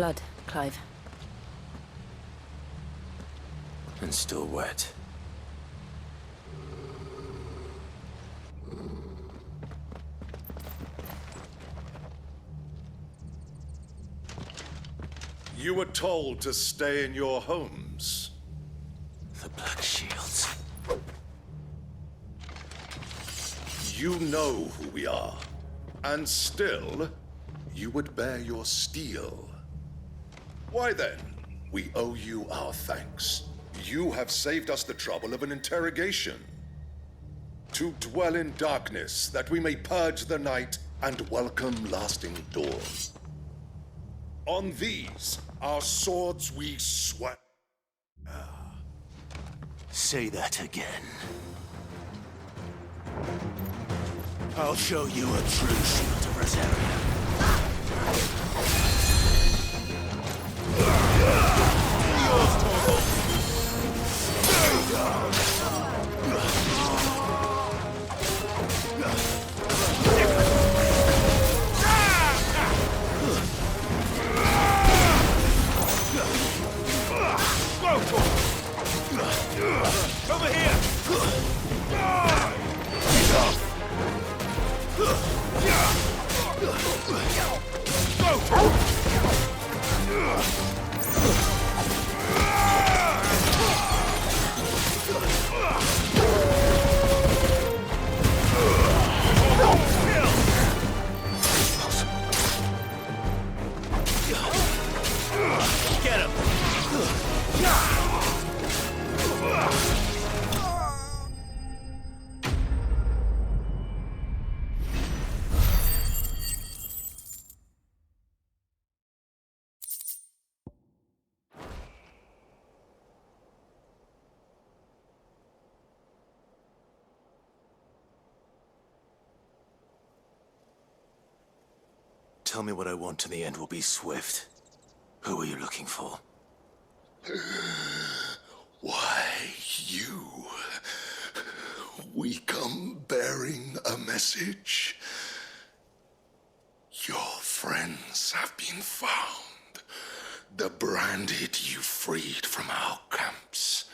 blood, Clive. And still wet. You were told to stay in your homes. The Black Shields. You know who we are. And still, you would bear your steel. Why then, we owe you our thanks. You have saved us the trouble of an interrogation. To dwell in darkness, that we may purge the night and welcome lasting dawn. On these, our swords we sweat. Say that again. I'll show you a true shield of Rosaria. Over here! Get him! Tell me what I want and the end will be swift. Who are you looking for? Why, you? We come bearing a message. Your friends have been found. The branded you freed from our camps.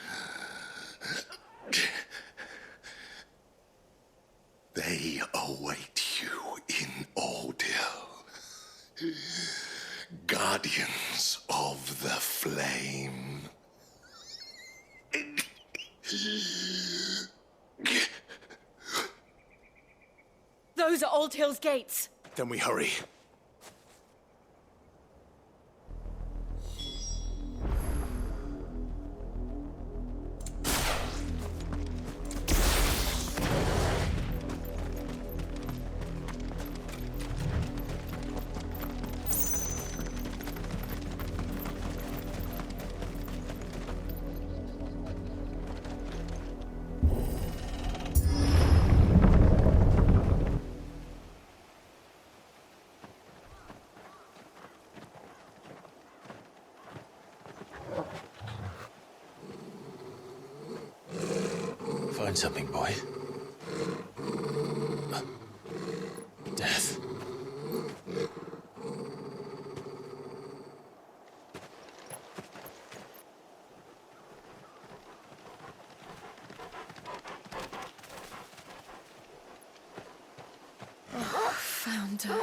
They await you in Ordeal. Guardians of the Flame. Those are Old Hill's gates. Then we hurry. Find something, boy. Death. Found her.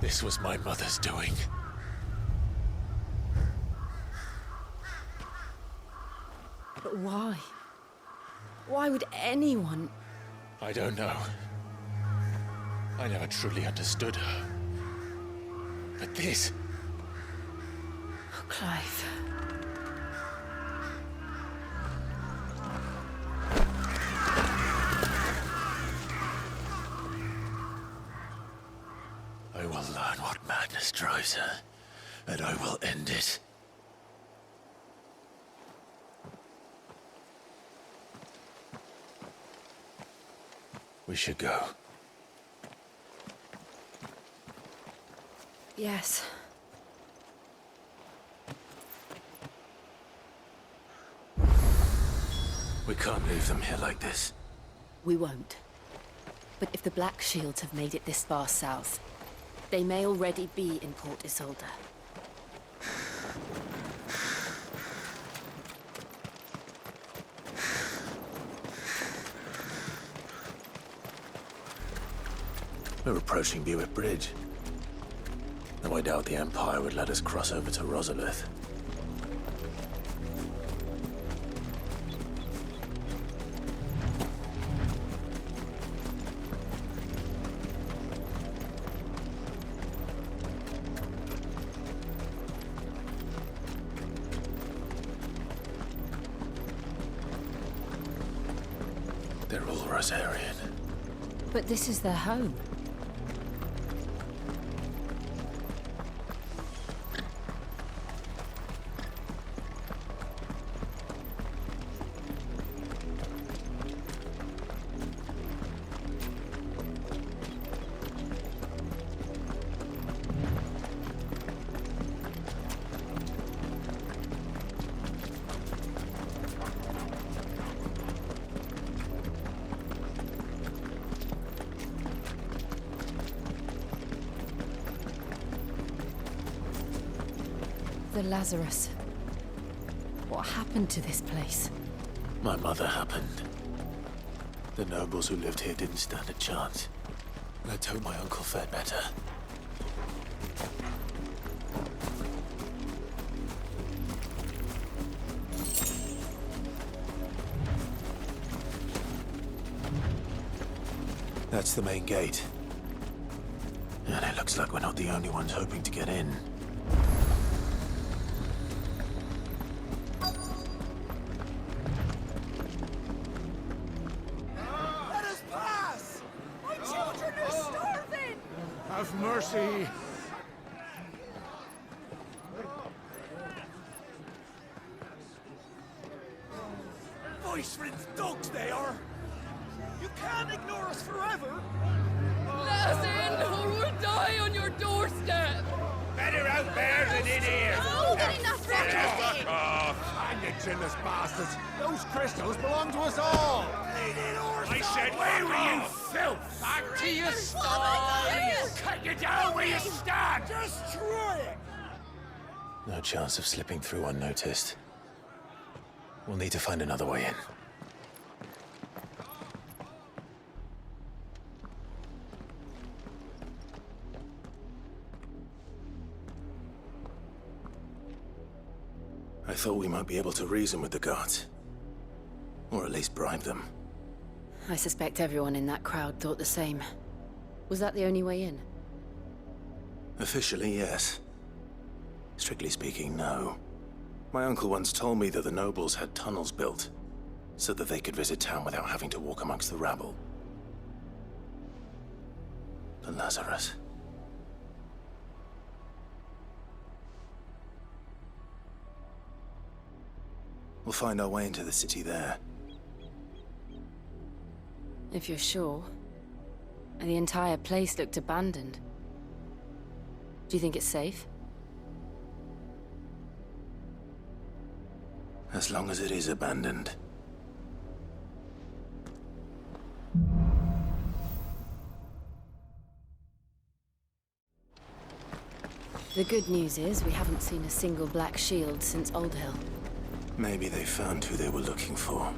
This was my mother's doing. But why? Why would anyone... I don't know. I never truly understood her. But this... Oh, Clive. and I will end it. We should go. Yes. We can't leave them here like this. We won't. But if the Black Shields have made it this far south, they may already be in Port Isolde. We're approaching Buick Bridge. Though I doubt the Empire would let us cross over to Rosalith. They're all Rosarian. But this is their home. The Lazarus. What happened to this place? My mother happened. The nobles who lived here didn't stand a chance. Let's hope my uncle fared better. That's the main gate. And it looks like we're not the only ones hoping to get in. Let us pass! My children are starving! Have mercy! Voice-rinsed dogs they are! You can't ignore us forever! Let us in, or we'll die on your doorstep! Better out there than in here! Oh, getting that Fuck off! And you chinless bastards! Those crystals belong to us all! I said, where were you, filth? Back to your stall! Cut you down where you stand! Destroy it! No chance of slipping through unnoticed. We'll need to find another way in. I thought we might be able to reason with the guards. Or at least bribe them. I suspect everyone in that crowd thought the same. Was that the only way in? Officially, yes. Strictly speaking, no. My uncle once told me that the nobles had tunnels built, so that they could visit town without having to walk amongst the rabble. The Lazarus. We'll find our way into the city there. If you're sure. And the entire place looked abandoned. Do you think it's safe? As long as it is abandoned. The good news is we haven't seen a single Black Shield since Old Hill. Maybe they found who they were looking for.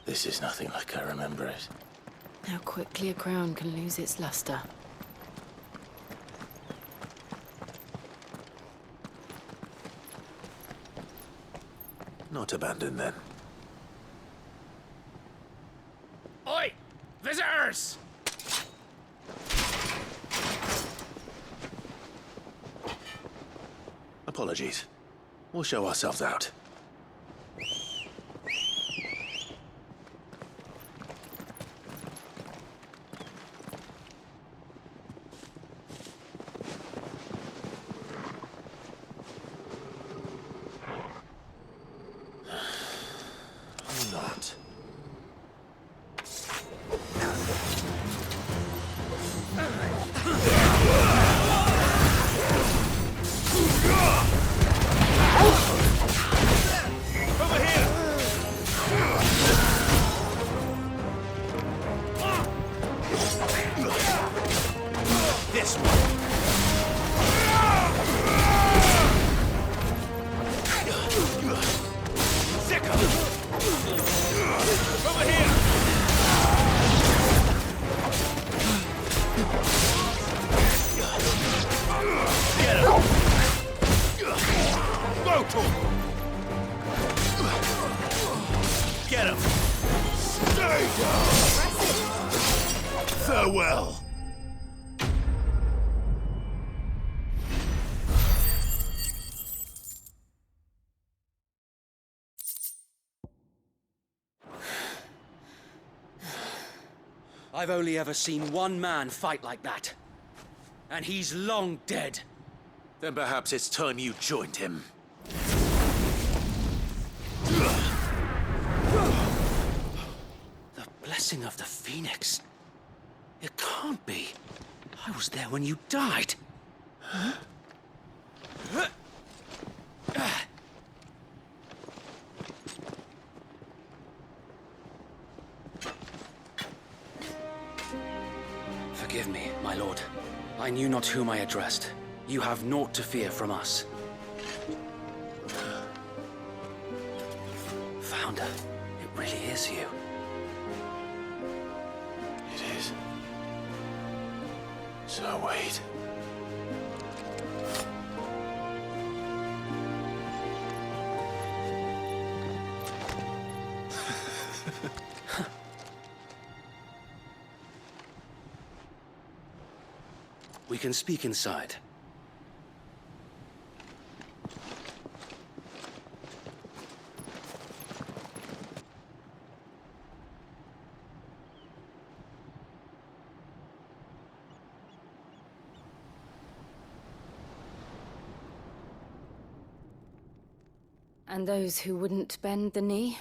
This is nothing like I remember it. How quickly a crown can lose its luster. Not abandoned, then. Oi! Visitors! Apologies. We'll show ourselves out. Not. Over here! This one. Sicko! Over here! Get him! Go to him! Get him! Stay down! Farewell! I've only ever seen one man fight like that. And he's long dead. Then perhaps it's time you joined him. The blessing of the Phoenix. It can't be. I was there when you died. Forgive me, my lord. I knew not whom I addressed. You have naught to fear from us. Founder, it really is you. It is. So wait. We can speak inside. And those who wouldn't bend the knee?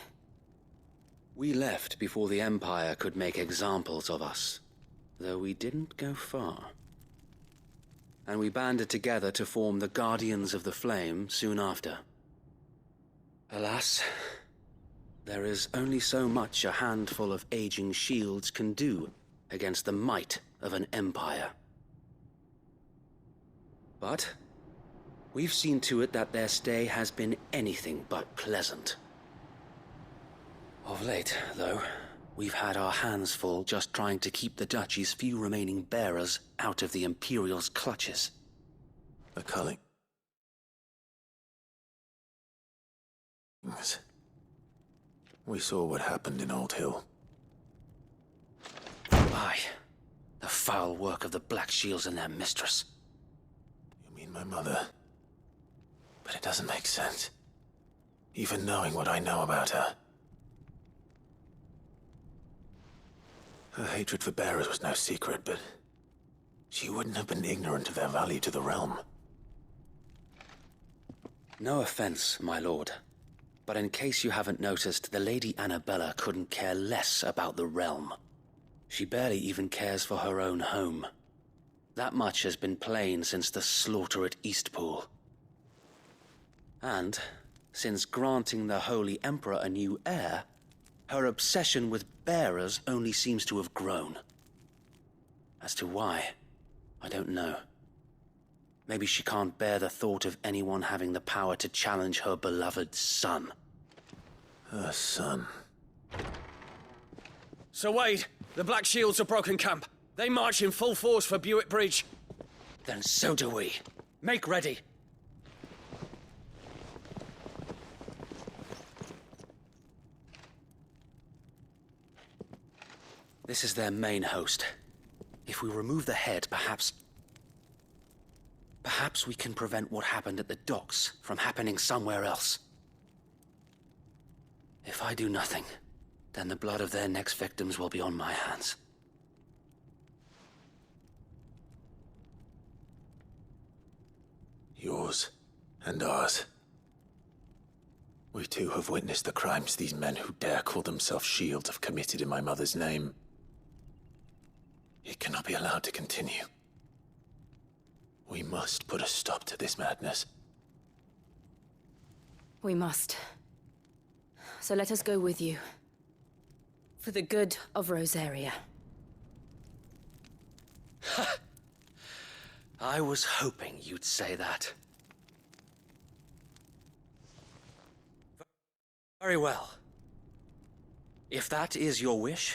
We left before the Empire could make examples of us, though we didn't go far. And we banded together to form the Guardians of the Flame soon after. Alas, there is only so much a handful of aging shields can do against the might of an empire. But we've seen to it that their stay has been anything but pleasant. Of late, though, we've had our hands full just trying to keep the Duchy's few remaining bearers out of the Imperial's clutches. The culling. We saw what happened in Old Hill. Aye, the foul work of the Black Shields and their mistress. You mean my mother? But it doesn't make sense. Even knowing what I know about her. Her hatred for bearers was no secret, but she wouldn't have been ignorant of their value to the realm. No offense, my lord, but in case you haven't noticed, the Lady Annabella couldn't care less about the realm. She barely even cares for her own home. That much has been plain since the slaughter at Eastpool. And, since granting the Holy Emperor a new heir, her obsession with bearers only seems to have grown. As to why, I don't know. Maybe she can't bear the thought of anyone having the power to challenge her beloved son. Her son. Sir Wade, the Black Shields have broken camp. They march in full force for Buick Bridge. Then so do we. Make ready. This is their main host. If we remove the head, perhaps we can prevent what happened at the docks from happening somewhere else. If I do nothing, then the blood of their next victims will be on my hands. Yours and ours. We too have witnessed the crimes these men who dare call themselves Shields have committed in my mother's name. It cannot be allowed to continue. We must put a stop to this madness. We must. So let us go with you. For the good of Rosaria. I was hoping you'd say that. Very well. If that is your wish,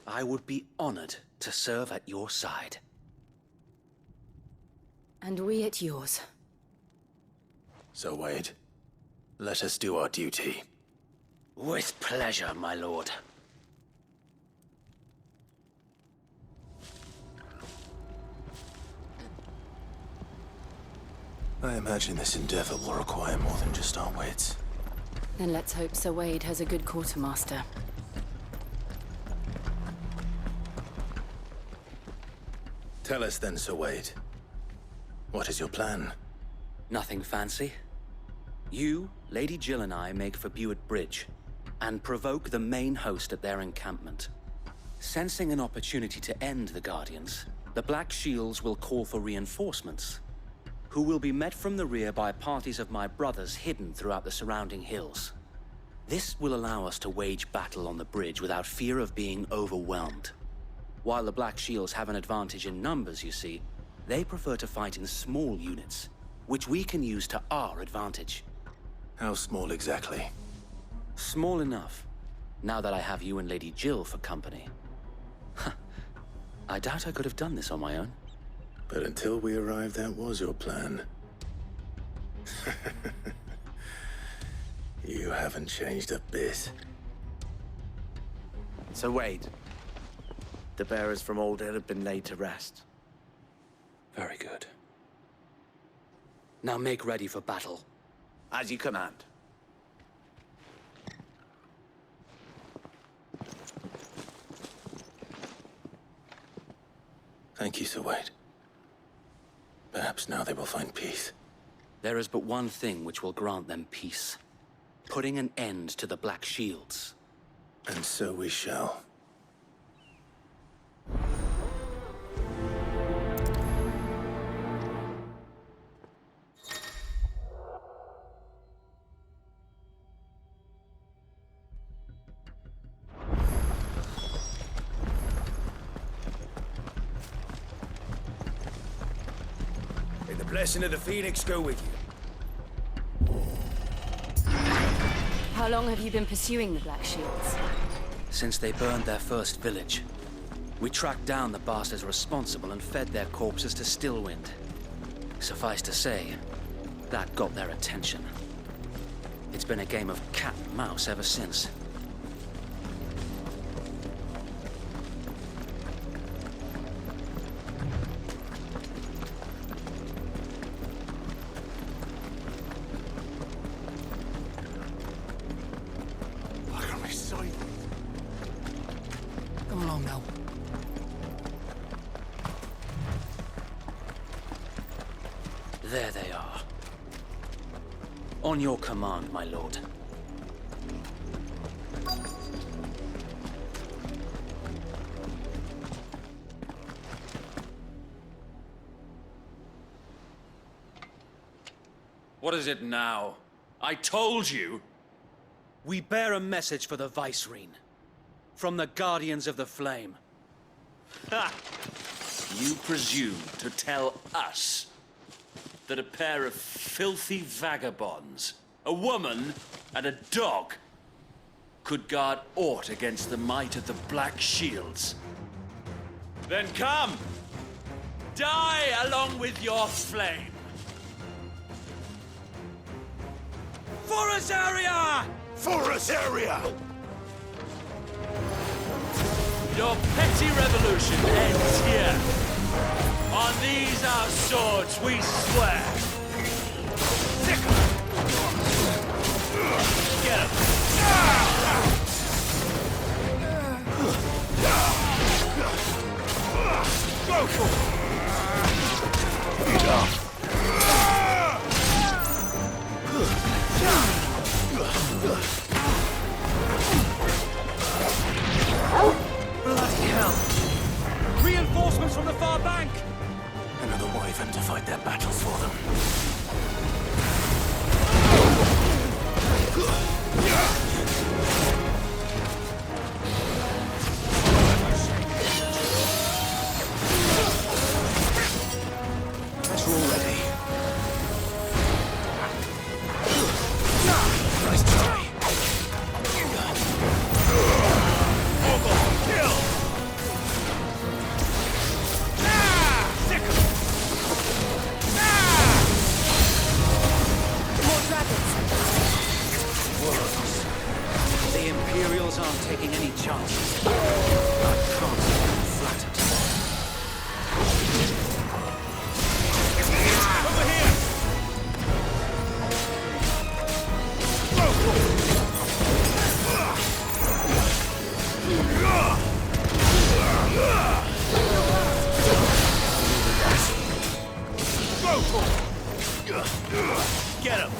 I would be honored to serve at your side. And we at yours. So, Wade, let us do our duty. With pleasure, my lord. I imagine this endeavor will require more than just our wits. Then let's hope Sir Wade has a good quartermaster. Tell us then, Sir Wade. What is your plan? Nothing fancy. You, Lady Jill and I make for Buett Bridge, and provoke the main host at their encampment. Sensing an opportunity to end the Guardians, the Black Shields will call for reinforcements, who will be met from the rear by parties of my brothers hidden throughout the surrounding hills. This will allow us to wage battle on the bridge without fear of being overwhelmed. While the Black Shields have an advantage in numbers, you see, they prefer to fight in small units, which we can use to our advantage. How small exactly? Small enough, now that I have you and Lady Jill for company. I doubt I could have done this on my own. But until we arrived, that was your plan. You haven't changed a bit. So Wade, the bearers from Old Hill have been laid to rest. Very good. Now make ready for battle. As you command. Thank you, Sir Wade. Perhaps now they will find peace. There is but one thing which will grant them peace. Putting an end to the Black Shields. And so we shall. May the blessing of the Phoenix go with you. How long have you been pursuing the Black Shields? Since they burned their first village, we tracked down the bastards responsible and fed their corpses to Stillwind. Suffice to say, that got their attention. It's been a game of cat and mouse ever since. Look on my side. Come along now. There they are. On your command, my lord. What is it now? I told you! We bear a message for the Vicereine. From the Guardians of the Flame. Ha! You presume to tell us that a pair of filthy vagabonds, a woman and a dog, could guard aught against the might of the Black Shields? Then come! Die along with your flame! For Rosaria! For Rosaria! Your petty revolution ends here. On these our swords we swear. Get him. Go for it. Bloody hell! Reinforcements from the far bank! Another wyvern to fight their battles for them. That's all ready. Nice try. The Imperials aren't taking any chances. I can't be flattered. Over here! Go for it! Get him!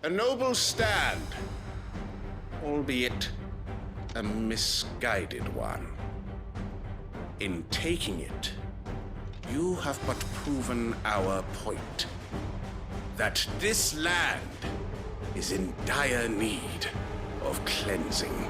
A noble stand, albeit a misguided one. In taking it, you have but proven our point. That this land is in dire need of cleansing.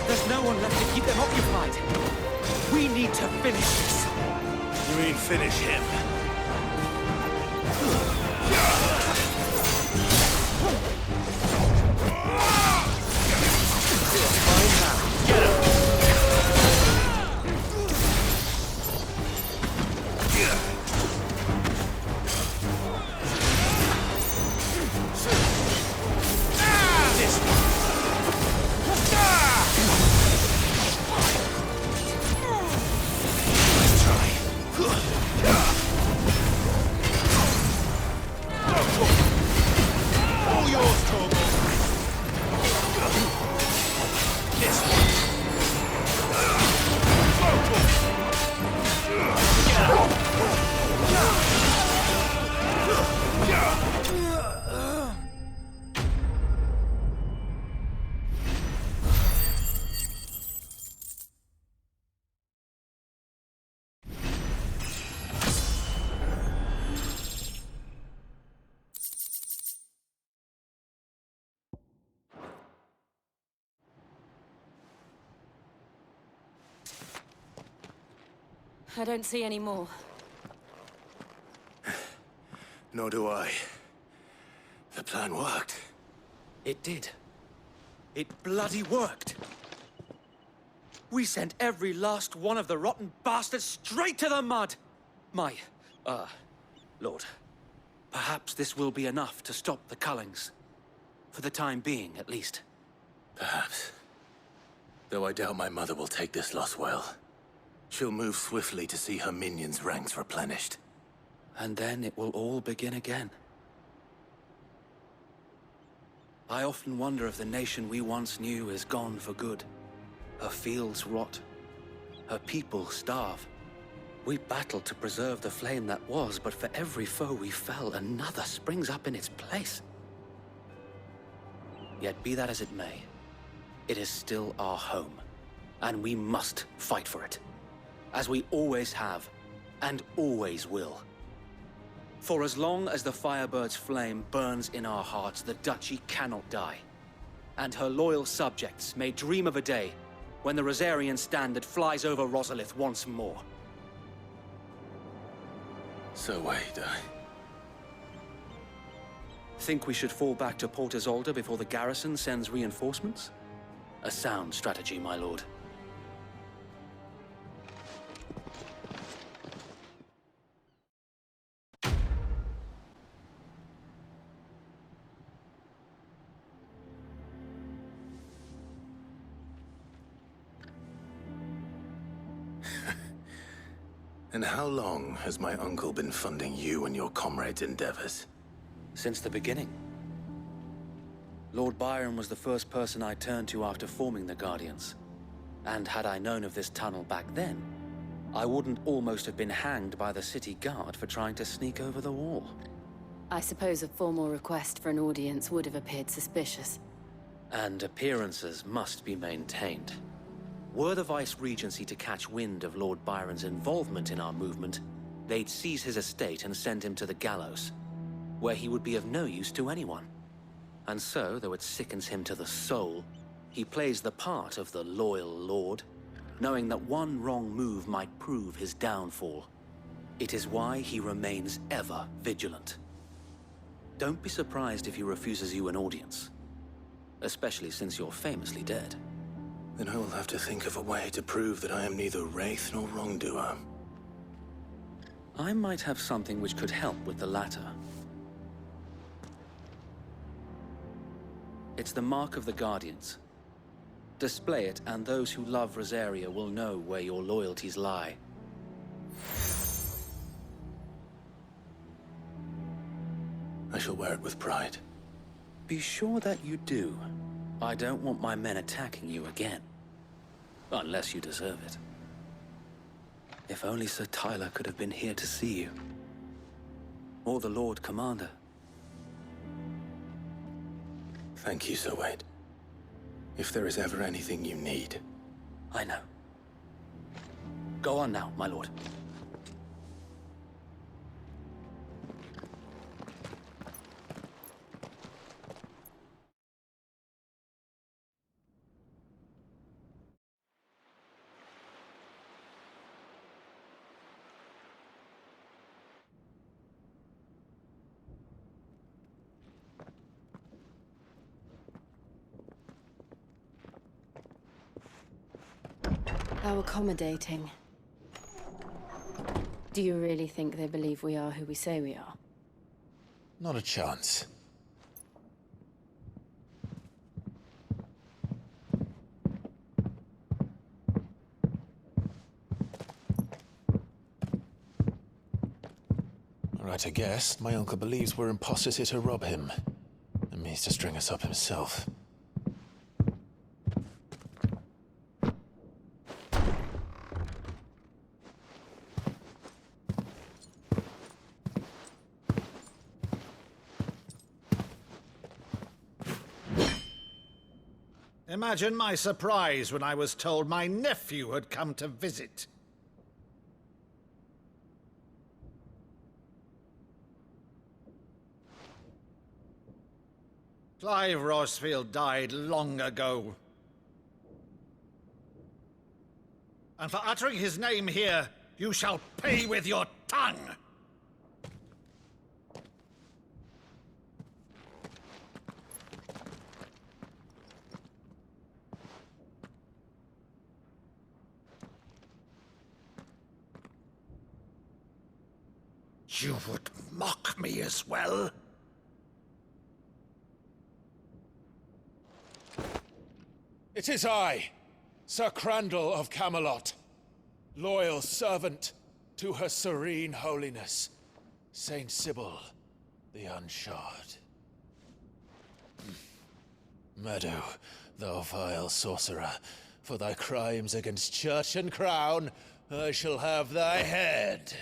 There's no one left to keep them occupied. We need to finish this. You mean finish him? I don't see any more. Nor do I. The plan worked. It did. It bloody worked. We sent every last one of the rotten bastards straight to the mud! My, Lord, perhaps this will be enough to stop the Cullings. For the time being, at least. Perhaps. Though I doubt my mother will take this loss well. She'll move swiftly to see her minions' ranks replenished. And then it will all begin again. I often wonder if the nation we once knew is gone for good. Her fields rot. Her people starve. We battled to preserve the flame that was, but for every foe we fell, another springs up in its place. Yet be that as it may, it is still our home, and we must fight for it, as we always have, and always will. For as long as the Firebird's flame burns in our hearts, the Duchy cannot die, and her loyal subjects may dream of a day when the Rosarian standard flies over Rosalith once more. So Wade, Think we should fall back to Port Isolde before the garrison sends reinforcements? A sound strategy, my lord. And how long has my uncle been funding you and your comrades' endeavors? Since the beginning. Lord Byron was the first person I turned to after forming the Guardians. And had I known of this tunnel back then, I wouldn't almost have been hanged by the city guard for trying to sneak over the wall. I suppose a formal request for an audience would have appeared suspicious. And appearances must be maintained. Were the Vice-Regency to catch wind of Lord Byron's involvement in our movement, they'd seize his estate and send him to the gallows, where he would be of no use to anyone. And so, though it sickens him to the soul, he plays the part of the loyal lord, knowing that one wrong move might prove his downfall. It is why he remains ever vigilant. Don't be surprised if he refuses you an audience, especially since you're famously dead. Then I will have to think of a way to prove that I am neither wraith nor wrongdoer. I might have something which could help with the latter. It's the mark of the Guardians. Display it, and those who love Rosaria will know where your loyalties lie. I shall wear it with pride. Be sure that you do. I don't want my men attacking you again. Unless you deserve it. If only Sir Tyler could have been here to see you. Or the Lord Commander. Thank you, Sir Wade. If there is ever anything you need. I know. Go on now, my lord. How accommodating. Do you really think they believe we are who we say we are? Not a chance. Right, I guess. My uncle believes we're imposters here to rob him. And means to string us up himself. Imagine my surprise when I was told my nephew had come to visit. Clive Rosfield died long ago. And for uttering his name here, you shall pay with your tongue! You would mock me as well? It is I, Sir Crandall of Camelot, loyal servant to her serene holiness, Saint Sybil, the Unshod. Meadow, thou vile sorcerer, for thy crimes against church and crown, I shall have thy head.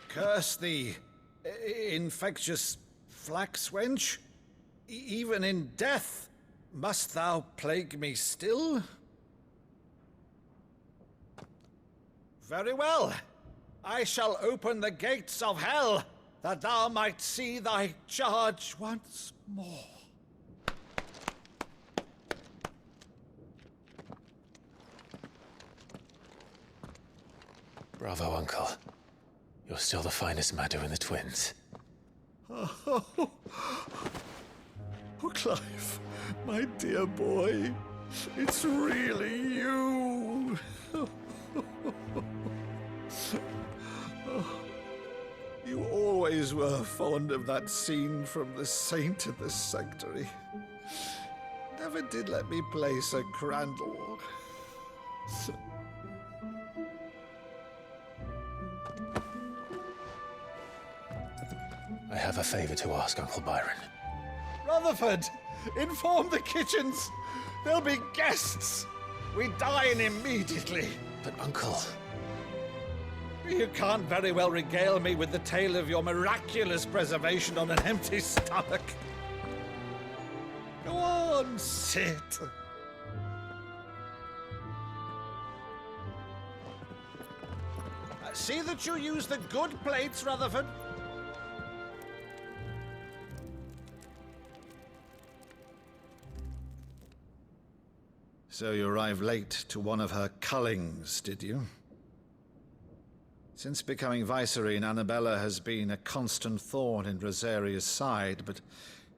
Curse thee, infectious flax wench. Even in death, must thou plague me still? Very well. I shall open the gates of hell, that thou might see thy charge once more. Bravo, Uncle. You're still the finest Maddo in the twins. Oh, Clive, my dear boy, it's really you. You always were fond of that scene from The Saint in the Sanctuary. Never did let me play Sir Crandall. I have a favor to ask, Uncle Byron. Rutherford, inform the kitchens. There'll be guests. We dine immediately. But, Uncle... You can't very well regale me with the tale of your miraculous preservation on an empty stomach. Go on, sit. See that you use the good plates, Rutherford. So you arrived late to one of her cullings, did you? Since becoming Vicereine, Annabella has been a constant thorn in Rosaria's side, but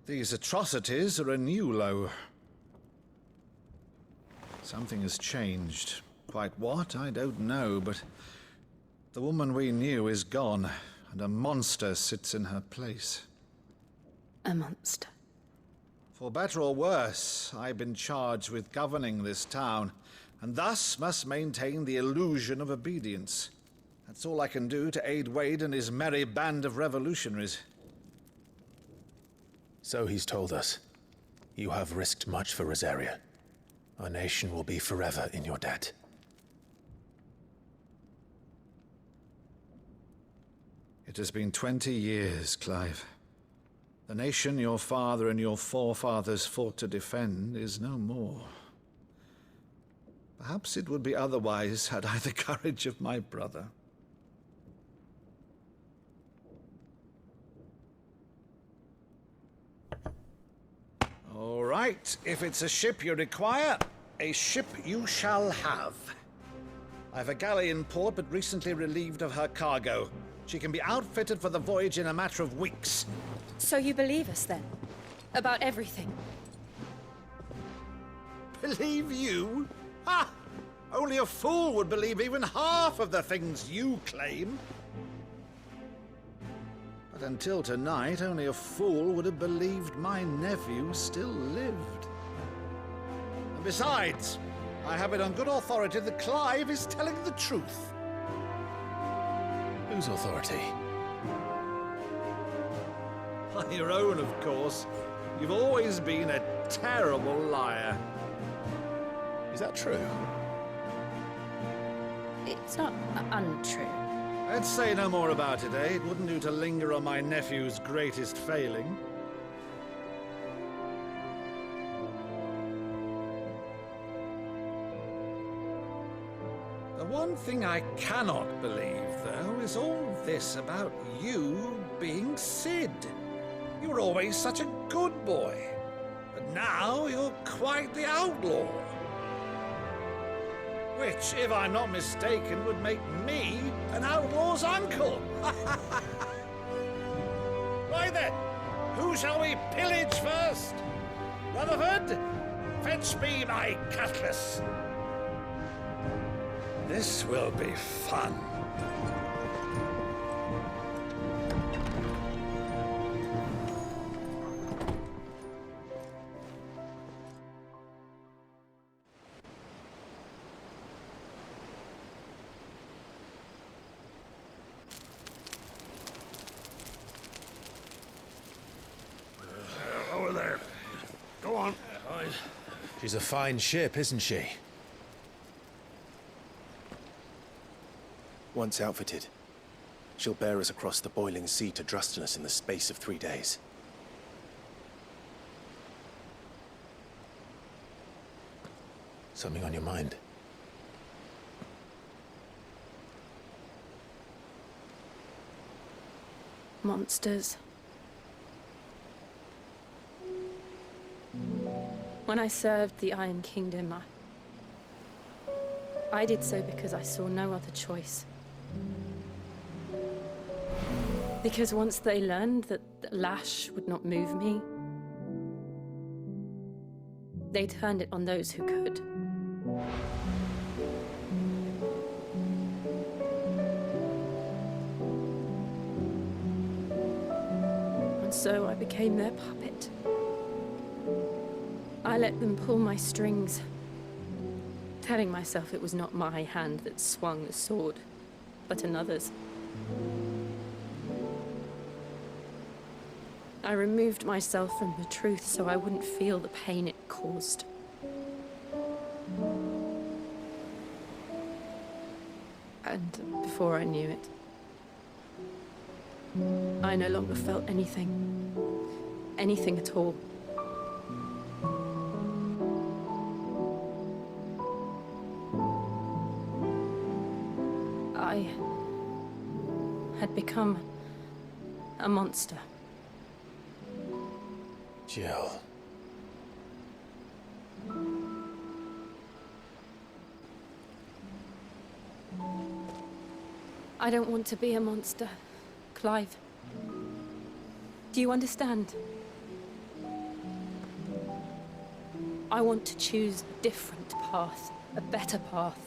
these atrocities are a new low. Something has changed. Quite what, I don't know, but the woman we knew is gone, and a monster sits in her place. A monster. For better or worse, I've been charged with governing this town, and thus must maintain the illusion of obedience. That's all I can do to aid Wade and his merry band of revolutionaries. So he's told us. You have risked much for Rosaria. Our nation will be forever in your debt. It has been 20 years, Clive. The nation your father and your forefathers fought to defend is no more. Perhaps it would be otherwise had I the courage of my brother. All right, if it's a ship you require, a ship you shall have. I've a galley in port, but recently relieved of her cargo. She can be outfitted for the voyage in a matter of weeks. So you believe us, then? About everything? Believe you? Ha! Only a fool would believe even half of the things you claim. But until tonight, only a fool would have believed my nephew still lived. And besides, I have it on good authority that Clive is telling the truth. Whose authority? On your own, of course. You've always been a terrible liar. Is that true? It's not untrue. Let's say no more about it, eh? It wouldn't do to linger on my nephew's greatest failing. The one thing I cannot believe, though, is all this about you being Sid. You were always such a good boy, but now you're quite the outlaw. Which, if I'm not mistaken, would make me an outlaw's uncle. Why then, who shall we pillage first? Rutherford, fetch me my cutlass. This will be fun. She's a fine ship, isn't she? Once outfitted, she'll bear us across the boiling sea to Drustinus in the space of 3 days. Something on your mind? Monsters. When I served the Iron Kingdom, I did so because I saw no other choice. Because once they learned that the lash would not move me, they turned it on those who could. And so I became their puppet. I let them pull my strings, telling myself it was not my hand that swung the sword, but another's. I removed myself from the truth so I wouldn't feel the pain it caused. And before I knew it, I no longer felt anything. Anything at all. I had become a monster. Jill. I don't want to be a monster, Clive. Do you understand? I want to choose a different path, a better path.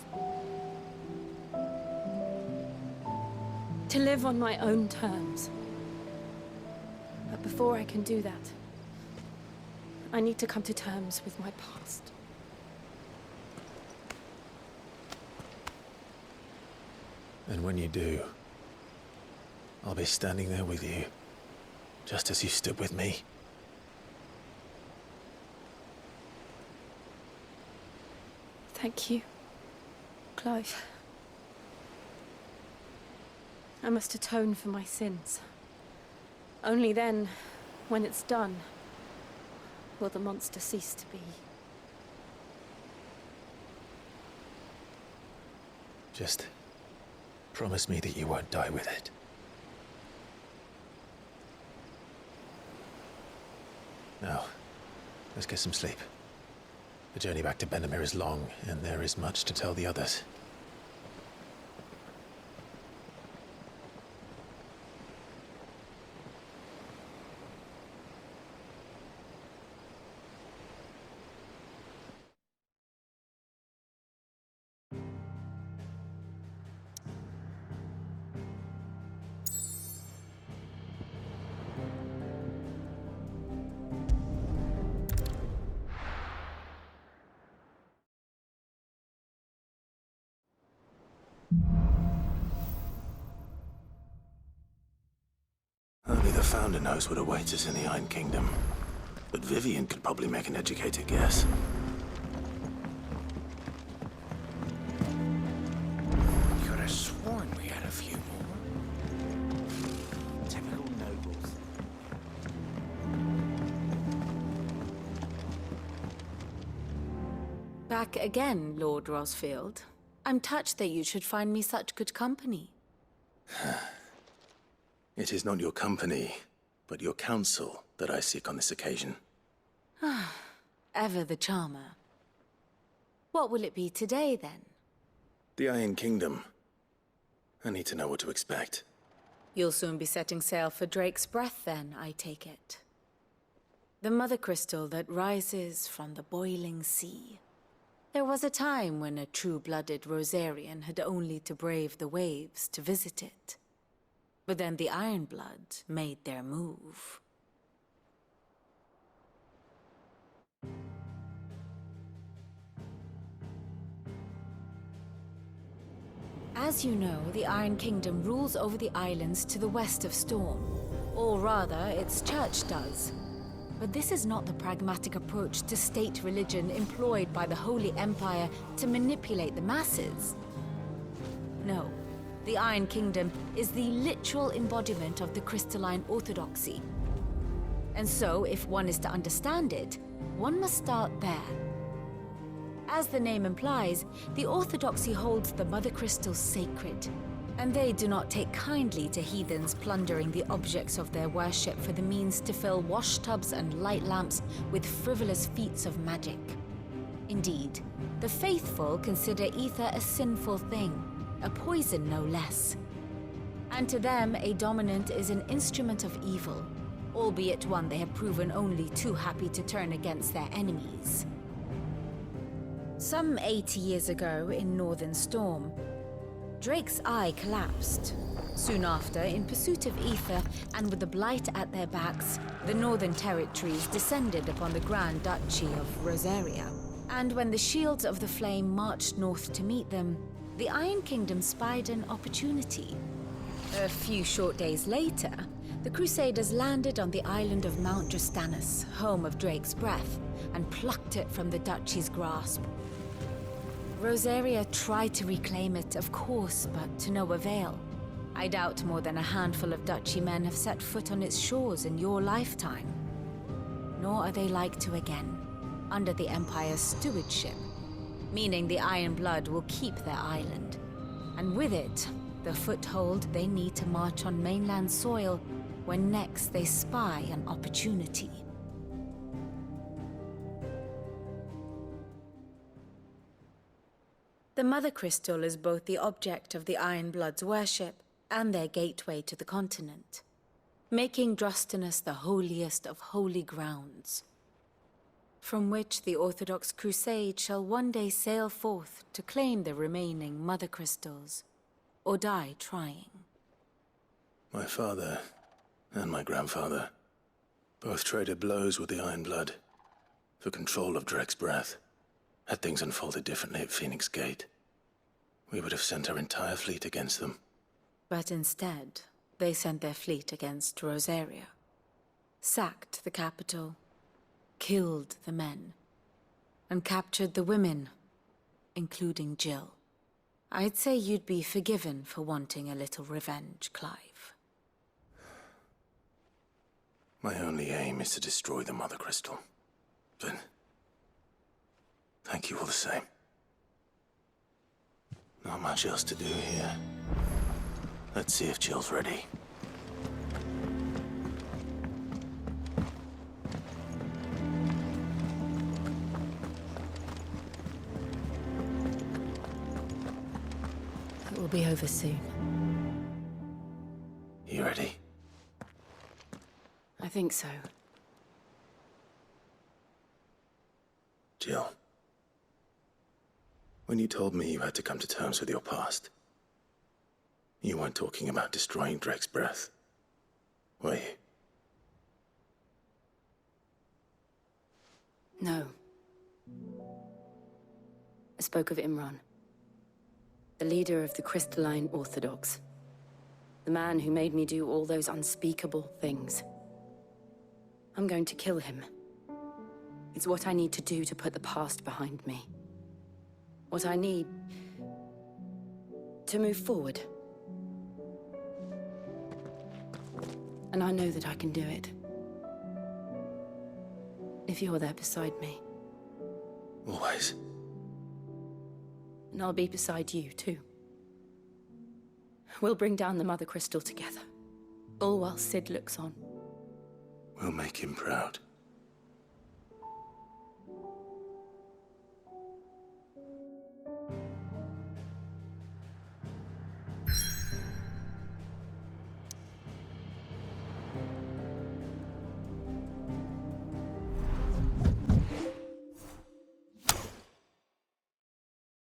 To live on my own terms. But before I can do that, I need to come to terms with my past. And when you do, I'll be standing there with you, just as you stood with me. Thank you, Clive. I must atone for my sins. Only then, when it's done, will the monster cease to be. Just promise me that you won't die with it. Now, let's get some sleep. The journey back to Benamir is long, and there is much to tell the others. Only the Founder knows what awaits us in the Iron Kingdom. But Vivian could probably make an educated guess. Could have sworn we had a few more. Typical nobles. Back again, Lord Rosfield. I'm touched that you should find me such good company. It is not your company, but your counsel that I seek on this occasion. Ever the charmer. What will it be today, then? The Iron Kingdom. I need to know what to expect. You'll soon be setting sail for Drake's Breath, then, I take it. The mother crystal that rises from the boiling sea. There was a time when a true-blooded Rosarian had only to brave the waves to visit it. But then the Ironblood made their move. As you know, the Iron Kingdom rules over the islands to the west of Storm. Or rather, its church does. But this is not the pragmatic approach to state religion employed by the Holy Empire to manipulate the masses. No, the Iron Kingdom is the literal embodiment of the crystalline orthodoxy. And so, if one is to understand it, one must start there. As the name implies, the orthodoxy holds the Mother Crystals sacred, and they do not take kindly to heathens plundering the objects of their worship for the means to fill washtubs and light lamps with frivolous feats of magic. Indeed, the faithful consider ether a sinful thing, a poison no less. And to them, a dominant is an instrument of evil, albeit one they have proven only too happy to turn against their enemies. Some 80 years ago in Northern Storm, Drake's eye collapsed. Soon after, in pursuit of ether and with the Blight at their backs, the Northern Territories descended upon the Grand Duchy of Rosaria. And when the Shields of the Flame marched north to meet them, the Iron Kingdom spied an opportunity. A few short days later, the Crusaders landed on the island of Mount Justanus, home of Drake's breath, and plucked it from the Duchy's grasp. Rosaria tried to reclaim it, of course, but to no avail. I doubt more than a handful of Duchy men have set foot on its shores in your lifetime. Nor are they like to again, under the Empire's stewardship, meaning the Iron Blood will keep their island. And with it, the foothold they need to march on mainland soil when next they spy an opportunity. The Mother Crystal is both the object of the Iron Blood's worship and their gateway to the continent, making Drustinus the holiest of holy grounds, from which the Orthodox Crusade shall one day sail forth to claim the remaining Mother Crystals, or die trying. My father and my grandfather both traded blows with the Iron Blood for control of Drake's breath. Had things unfolded differently at Phoenix Gate, we would have sent our entire fleet against them. But instead, they sent their fleet against Rosaria, sacked the capital, killed the men, and captured the women, including Jill. I'd say you'd be forgiven for wanting a little revenge, Clive. My only aim is to destroy the Mother Crystal. But thank you all the same. Not much else to do here. Let's see if Jill's ready. It will be over soon. You ready? I think so. Jill. When you told me you had to come to terms with your past, you weren't talking about destroying Drake's breath, were you? No. I spoke of Imran, the leader of the Crystalline Orthodox. The man who made me do all those unspeakable things. I'm going to kill him. It's what I need to do to put the past behind me. What I need to move forward. And I know that I can do it. If you're there beside me. Always. And I'll be beside you, too. We'll bring down the Mother Crystal together. All while Sid looks on. We'll make him proud.